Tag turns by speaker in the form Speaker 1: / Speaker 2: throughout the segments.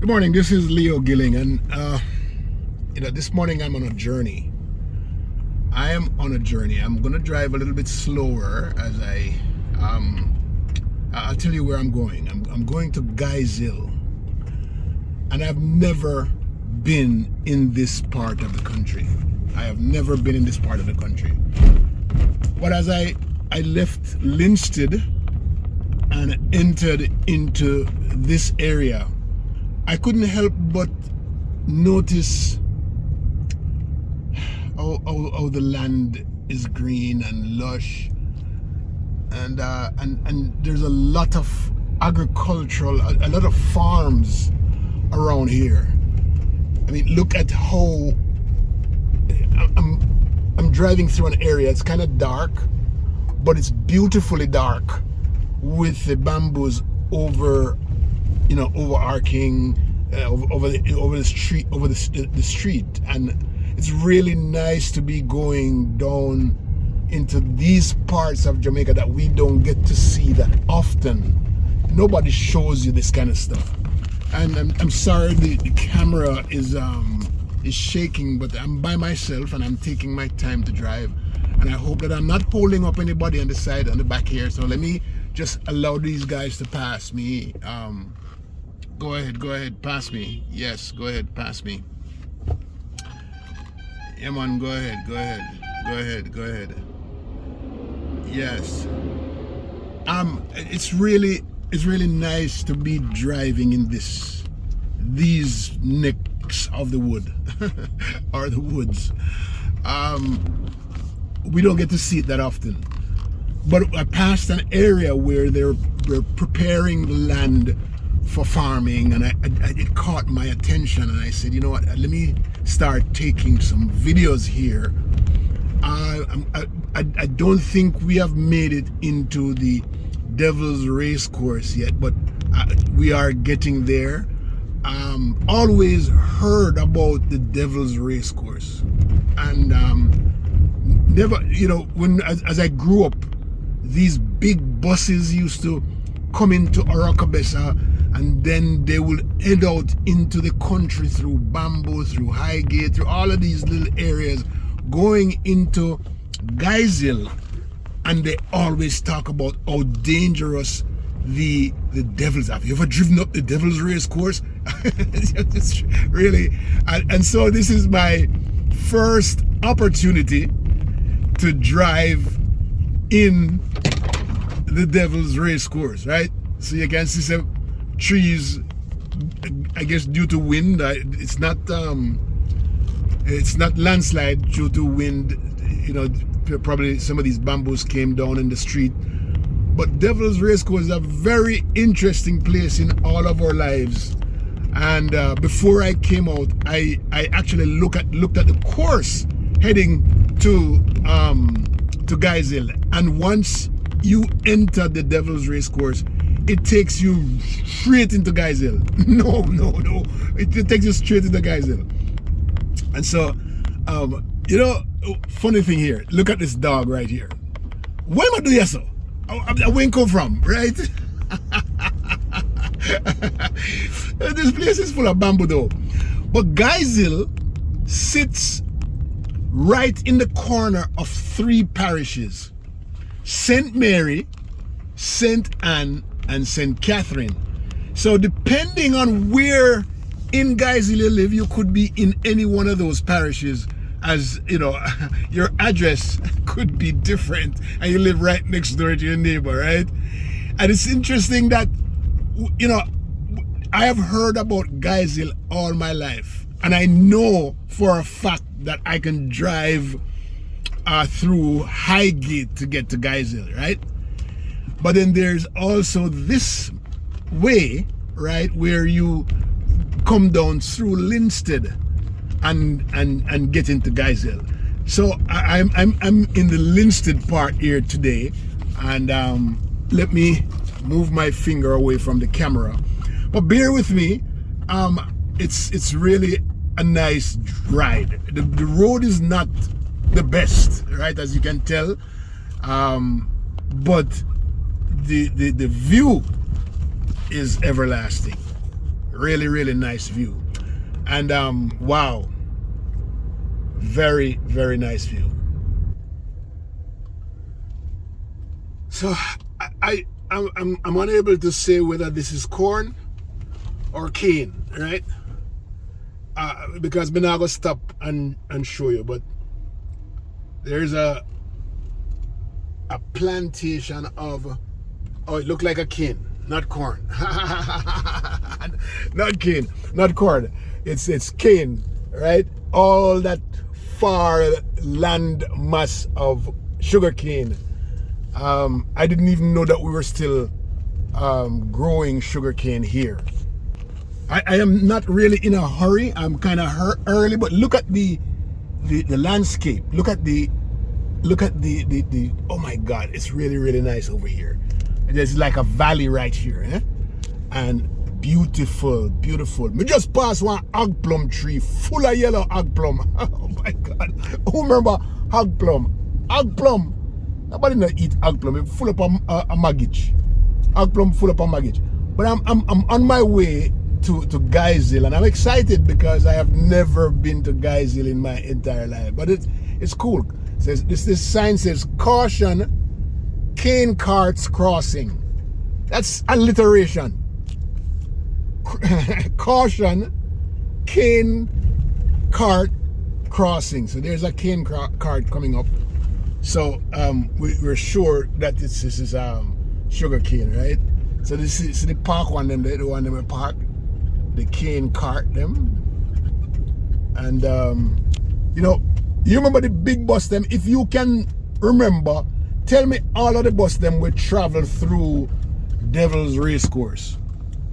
Speaker 1: Good morning, this is Leo Gilling, and this morning I'm on a journey. I am on a journey. I'm gonna drive a little bit slower as I'll tell you where I'm going. I'm going to Guysill, and I've never been in this part of the country. I have never been in this part of the country. But as I left Linstead and entered into this area, I couldn't help but notice how the land is green and lush, and there's a lot of agricultural, a lot of farms around here. I mean, look at how I'm driving through an area. It's kind of dark, but it's beautifully dark with the bamboos overarching over the street, and it's really nice to be going down into these parts of Jamaica that we don't get to see that often. Nobody shows you this kind of stuff, and I'm sorry the camera is shaking, but I'm by myself and I'm taking my time to drive, and I hope that I'm not holding up anybody on the side, on the back here. So let me just allow these guys to pass me. Go ahead, pass me. Yes, go ahead, pass me. Yeah, man, go ahead. Yes. It's really nice to be driving in these necks of the wood or the woods. We don't get to see it that often. But I passed an area where they're preparing the land for farming, and it caught my attention, and I said, you know what, let me start taking some videos here. I don't think we have made it into the Devil's Race Course yet, but we are getting there. Always heard about the Devil's Race Course, and never, as I grew up, these big buses used to come into Orocabessa, and then they will head out into the country through Bamboo, through Highgate, through all of these little areas, going into Guysill, and they always talk about how dangerous the Devils are. Have you ever driven up the Devil's Race Course? It's really, and so this is my first opportunity to drive in the Devil's Race Course, right? So you can see some trees, I guess due to wind. It's not landslide due to wind. Probably some of these bamboos came down in the street. But Devil's Race Course is a very interesting place in all of our lives. And before I came out, I actually looked at the course heading to Guysill. And once you enter the Devil's Race Course, it takes you straight into Guysill. No. It takes you straight into Guysill. And so, funny thing here, look at this dog right here. Where am I doing so? Where I come from, right? This place is full of bamboo though. But Guysill sits right in the corner of three parishes: St. Mary, St. Anne, and St. Catherine. So depending on where in Guysill you live, you could be in any one of those parishes, as your address could be different, and you live right next door to your neighbor, right? And it's interesting that I have heard about Guysill all my life, and I know for a fact that I can drive through Highgate to get to Guysill, right? But then there's also this way, right, where you come down through Linstead and get into Guysill. So I'm in the Linstead part here today, and let me move my finger away from the camera. But bear with me. It's really a nice ride. The road is not the best, right, as you can tell, but the view is everlasting, Really, really nice view. And wow, very, very nice view. So I'm unable to say whether this is corn or cane, right? Because I'm not gonna stop and show you, but there's a plantation of, oh, it looked like a cane, not corn. Not cane, not corn. It's cane, right? All that far land mass of sugar cane. I didn't even know that we were still growing sugar cane here. I am not really in a hurry. I'm kind of early, but look at the landscape. Look at the oh my God, it's really, really nice over here. There's like a valley right here, eh? And beautiful, beautiful. We just passed one hog plum tree full of yellow hog plum. Oh my God. Who remember hog plum? Hog plum. Nobody not eat hog plum. It's full up a maggot. Hog plum full up a maggot. But I'm on my way to Guysill, and I'm excited because I have never been to Guysill in my entire life. But it's cool. It says this sign says caution, cane carts crossing. That's alliteration. Caution, cane cart crossing. So there's a cane cart coming up. So we're sure that this is sugar cane, right? So this is the park one, the one them park, the cane cart them, and you know, you remember the big bus them? If you can remember, tell me all of the bus them will travel through Devil's Racecourse.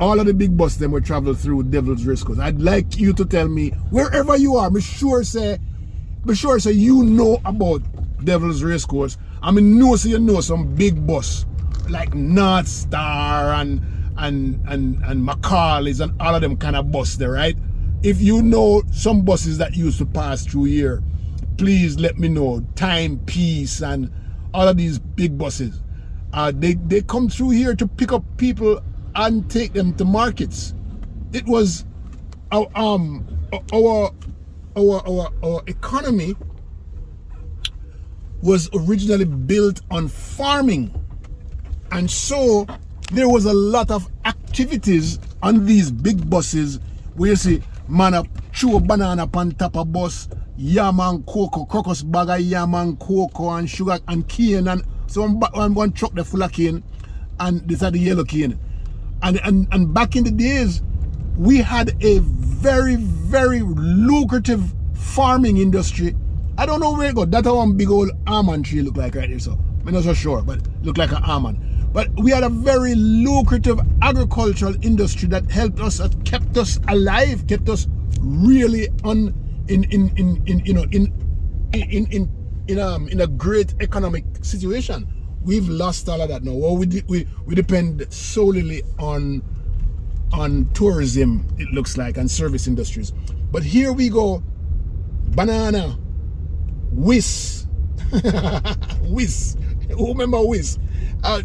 Speaker 1: All of the big bus them will travel through Devil's Racecourse. I'd like you to tell me wherever you are. Be sure say you know about Devil's Racecourse. I mean, so you know some big bus like North Star and Macaulay's and all of them kind of bus there, right? If you know some buses that used to pass through here, please let me know. Timepiece and all of these big buses. They come through here to pick up people and take them to markets. It was our economy was originally built on farming, and so there was a lot of activities on these big buses where you see man up chew a banana on top of bus, yam and cocoa, crocus bag of yam and cocoa and sugar and cane, and so one truck the full of cane, and this are the yellow cane. And back in the days, we had a very, very lucrative farming industry. I don't know where it goes. That's how one big old almond tree look like right there. So I'm not so sure, but look like an almond. But we had a very lucrative agricultural industry that helped us, kept us alive, kept us really in a great economic situation. We've lost all of that now. Well, we depend solely on tourism, it looks like, and service industries. But here we go, banana, whiz, whiz. Who remember whiz?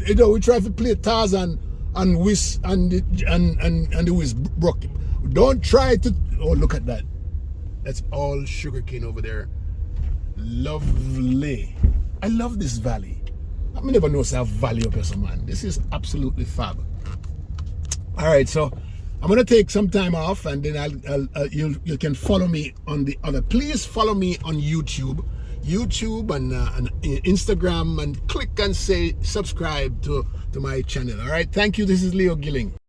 Speaker 1: You know, we try to play Tarzan and whiz, and the whiz broke. Don't try to. Oh, look at that. That's all sugarcane over there. Lovely. I love this valley. I never know a valley up here, so man. This is absolutely fab. All right, so I'm gonna take some time off, and then you can follow me on the other. Please follow me on YouTube and Instagram, and click and say subscribe to my channel. All right, thank you. This is Leo Gilling.